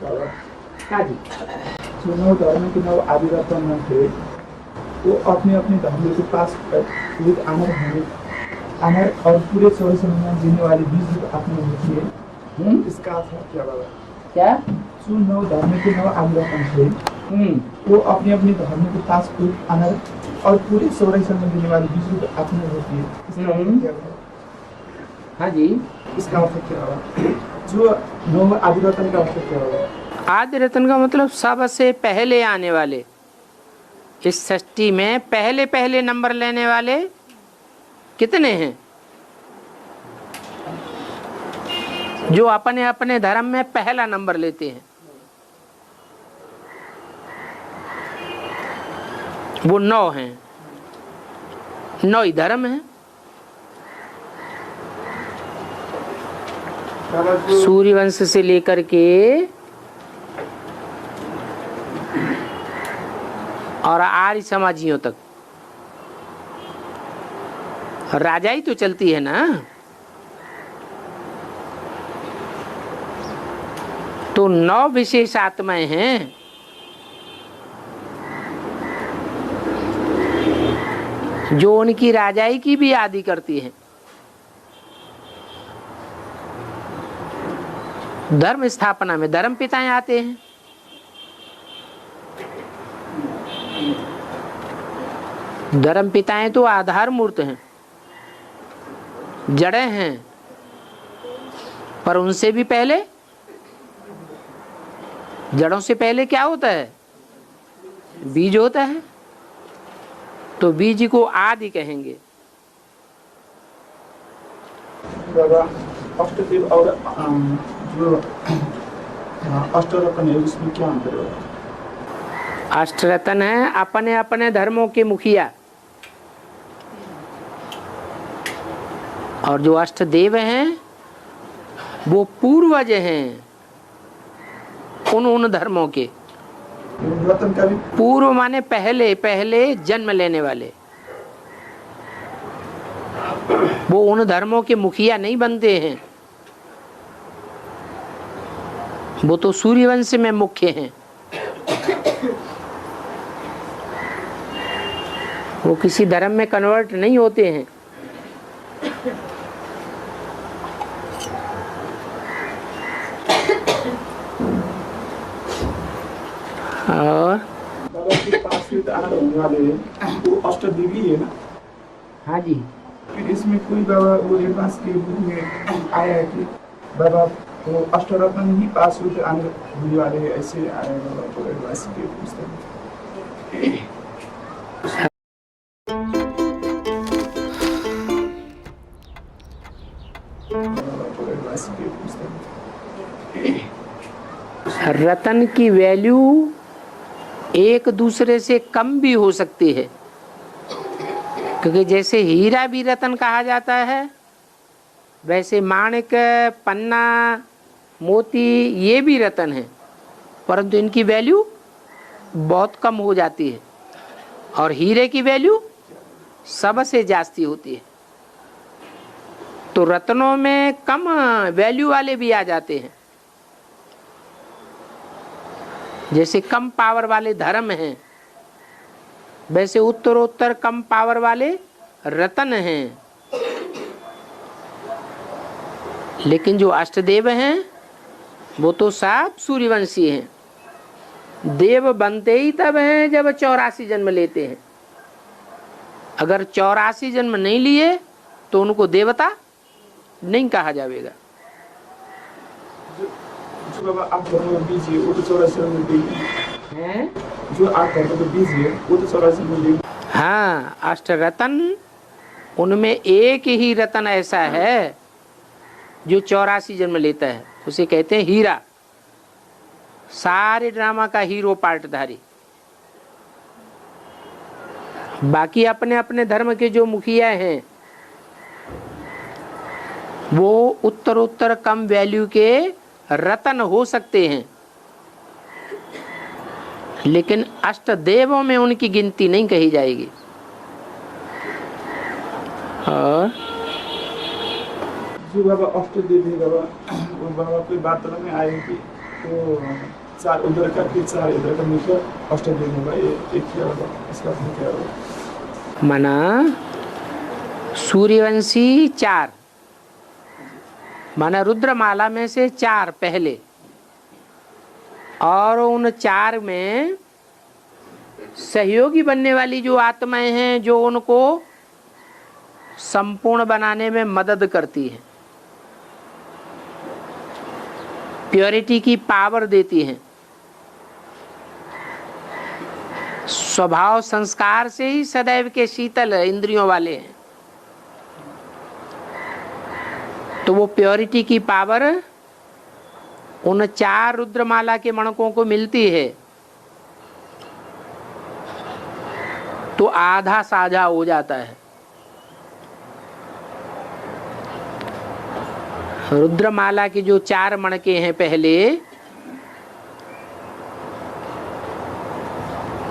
बाबा हाँ जी। जो नौ धर्म के नौ आदि रत्न थे वो अपने अपने धर्म के पास विद अमर और पूरे 24 में जीने वाले 20 लोग अपने होती है। इसका अर्थ क्या बाबा? क्या? जो नौ धर्म के नौ आदि रत्न थे वो अपने अपने धर्म के पास अनर और पूरे 24 में जीने वाले 20 लोग अपने होती है। इसका अर्थ क्या बाबा? हाँ जी। इसका अर्थ क्या बाबा? जो नौ आदि रत्न का अर्थ क्या बाबा? आदि रत्न का मतलब सबसे पहले आने वाले, इस सृष्टि में पहले पहले नंबर लेने वाले कितने हैं? जो अपने अपने धर्म में पहला नंबर लेते हैं वो 9 हैं। 9 ही धर्म है। सूर्यवंश से लेकर के और आर्य समाजियों तक राजाई तो चलती है ना। तो 9 विशेष आत्माएं हैं जो उनकी राजाई की भी आदि करती हैं। धर्म स्थापना में धर्म पिताएं आते हैं। धर्म पिताएं तो आधार मूर्त हैं, जड़ें हैं, पर उनसे भी पहले, जड़ों से पहले क्या होता है? बीज होता है। तो बीज को आदि कहेंगे। बाबा अष्टदेव और जो अष्टरत्न है उसमें क्या अंतर है? अष्टरत्न है अपने अपने धर्मों के मुखिया, और जो अष्टदेव हैं वो पूर्वज हैं उन धर्मों के। रत्न का भी पूर्व माने पहले पहले जन्म लेने वाले। वो उन धर्मों के मुखिया नहीं बनते हैं, वो तो सूर्यवंश में मुख्य हैं। वो किसी धर्म में कन्वर्ट नहीं होते हैं। और बाबा के पास में आनंद होने वाले हैं वो अष्टदेवी है ना? हाँ जी। फिर इसमें कोई बाबा वो एडवांस के रूप में आया है कि बाबा वो अष्टरत्न ही पास होते आनंद होने वाले हैं, ऐसे आया है बाबा को एडवांस के पुस्तक। रतन की वैल्यू एक दूसरे से कम भी हो सकती है, क्योंकि जैसे हीरा भी रतन कहा जाता है, वैसे माणिक, पन्ना, मोती ये भी रतन है, परंतु इनकी वैल्यू बहुत कम हो जाती है और हीरे की वैल्यू सबसे जास्ती होती है। तो रत्नों में कम वैल्यू वाले भी आ जाते हैं। जैसे कम पावर वाले धर्म हैं, वैसे उत्तरोत्तर कम पावर वाले रतन हैं। लेकिन जो अष्टदेव हैं वो तो सब सूर्यवंशी हैं। देव बनते ही तब हैं जब 84 जन्म लेते हैं। अगर 84 जन्म नहीं लिए तो उनको देवता नहीं कहा जाएगा। जो बाबा आप धर्म में बीज है वो तो 84 में देंगे हैं। जो आप धर्म में बीज है वो तो 84 में देंगे। हाँ, अष्टरत्न उनमें एक ही रतन ऐसा है जो 84 जन्म लेता है, उसे कहते हैं हीरा। सारे ड्रामा का हीरो पार्टधारी। बाकी अपने अपने धर्म के जो मुखिया हैं वो उत्तरोत्तर कम वैल्यू के रतन हो सकते हैं, लेकिन अष्टदेवों में उनकी गिनती नहीं कही जाएगी। और जो बाबा अष्टदेव है बाबा, वो बाबा कोई बात में आए कि तो 4 उधर का फिर 4 इधर का मिलकर अष्टदेव होगा, ये एक क्या होगा, इसका अर्थ क्या होगा? माना सूर्यवंशी 4, माना रुद्रमाला में से 4 पहले, और उन 4 में सहयोगी बनने वाली जो आत्माएं हैं जो उनको संपूर्ण बनाने में मदद करती हैं, प्योरिटी की पावर देती हैं। स्वभाव संस्कार से ही सदैव के शीतल इंद्रियों वाले हैं, तो वो प्योरिटी की पावर उन 4 रुद्रमाला के मणकों को मिलती है, तो आधा साझा हो जाता है। रुद्रमाला के जो 4 मणके हैं पहले,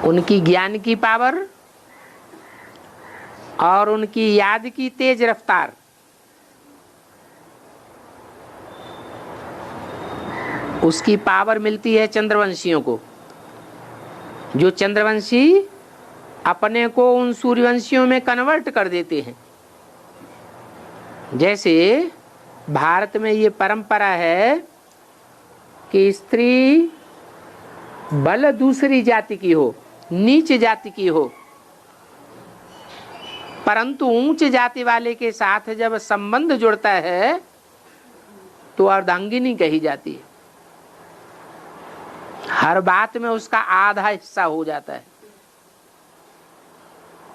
उनकी ज्ञान की पावर और उनकी याद की तेज रफ्तार, उसकी पावर मिलती है चंद्रवंशियों को। जो चंद्रवंशी अपने को उन सूर्यवंशियों में कन्वर्ट कर देते हैं। जैसे भारत में ये परंपरा है कि स्त्री बल दूसरी जाति की हो, नीच जाति की हो, परंतु ऊंच जाति वाले के साथ जब संबंध जुड़ता है तो अर्धांगिनी कही जाती है। हर बात में उसका आधा हिस्सा हो जाता है।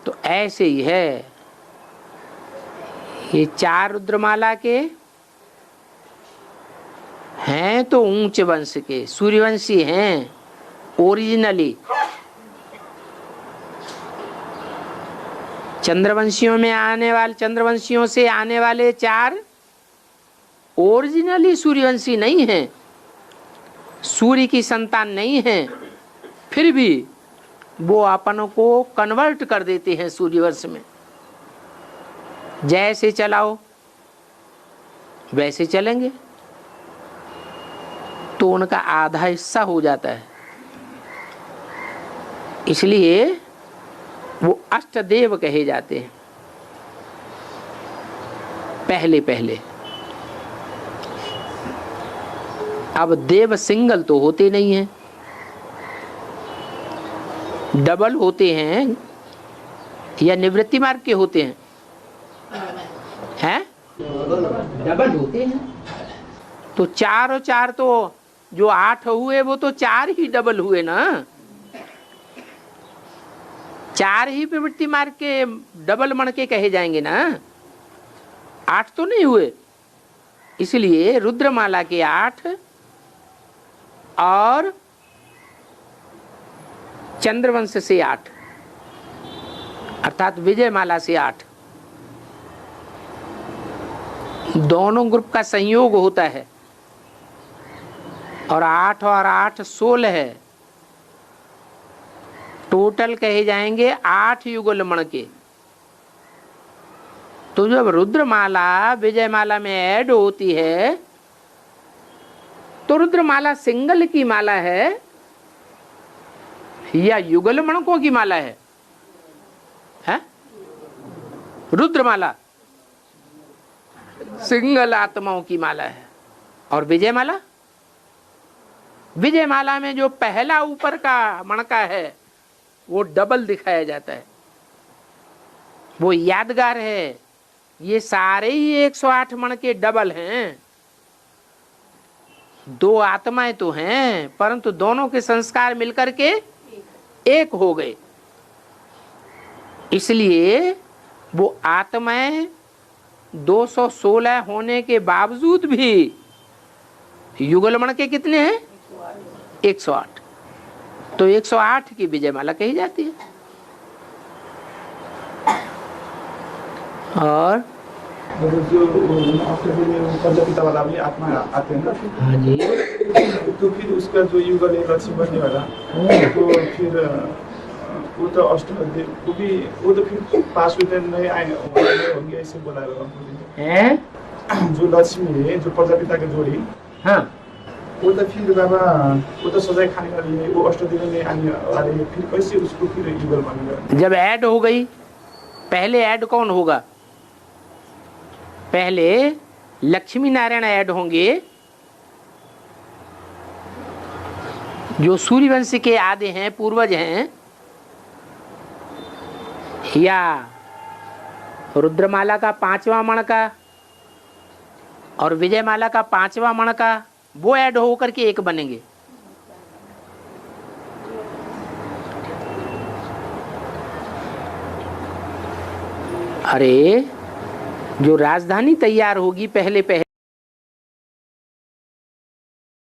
तो ऐसे ही है, ये 4 रुद्रमाला के हैं तो ऊंच वंश के सूर्यवंशी हैं ओरिजिनली। चंद्रवंशियों से आने वाले 4 ओरिजिनली सूर्यवंशी नहीं हैं, सूर्य की संतान नहीं हैं, फिर भी वो अपनों को कन्वर्ट कर देते हैं सूर्यवंश में। जैसे चलाओ वैसे चलेंगे, तो उनका आधा हिस्सा हो जाता है। इसलिए वो अष्टदेव कहे जाते हैं पहले पहले। अब देव सिंगल तो होते नहीं हैं, डबल होते हैं या निवृत्ति मार्ग के होते हैं, हैं डबल होते हैं। तो 4 और 4 तो जो 8 हुए वो तो 4 ही डबल हुए ना, 4 ही प्रवृत्ति मार्ग के डबल मणके कहे जाएंगे ना, 8 तो नहीं हुए। इसलिए रुद्रमाला के 8 और चंद्रवंश से 8 अर्थात विजयमाला से 8, दोनों ग्रुप का संयोग होता है, और 8 और 8 16 है, टोटल कहे जाएंगे 8 युगल मणके। तो जब रुद्रमाला विजयमाला में ऐड होती है तो रुद्रमाला सिंगल की माला है या युगल मणकों की माला है? रुद्रमाला सिंगल आत्माओं की माला है। और विजयमाला, विजयमाला में जो पहला ऊपर का मणका है वो डबल दिखाया जाता है, वो यादगार है। ये सारे ही 108 मणके डबल हैं। 2 आत्माएं तो हैं, परंतु दोनों के संस्कार मिलकर के एक हो गए। इसलिए वो आत्माएं 216 होने के बावजूद भी युगल मणके कितने हैं? 108। तो 108 की विजयमाला कही जाती है। और जो पंचपिता वाला भी आत्मा आते हैं ना, हाँ जी, तो फिर उसका जो युगल है लक्ष्मी बनने वाला, तो फिर वो तो अष्टदेव वो भी, वो तो फिर 5 रुपये नए आए होंगे ऐसे बोला है। हैं? जो लक्ष्मी है, जो प्रजापिता के जोड़ी, हाँ, वो तो फिर बाबा वो तो सजाए खाने वाली है, वो अष्टदेव में आने वाले हैं, फिर कैसे उसको फिर इवल बनेगा? जब ऐड हो गई, पहले ऐड कौन होगा? पहले लक्ष्मी नारायण ऐड होंगे, जो सूर्यवंश के आदि हैं, पूर्वज हैं, या रुद्रमाला का 5वां मणका और विजयमाला का 5वां मणका, वो ऐड होकर के एक बनेंगे। अरे जो राजधानी तैयार होगी पहले पहले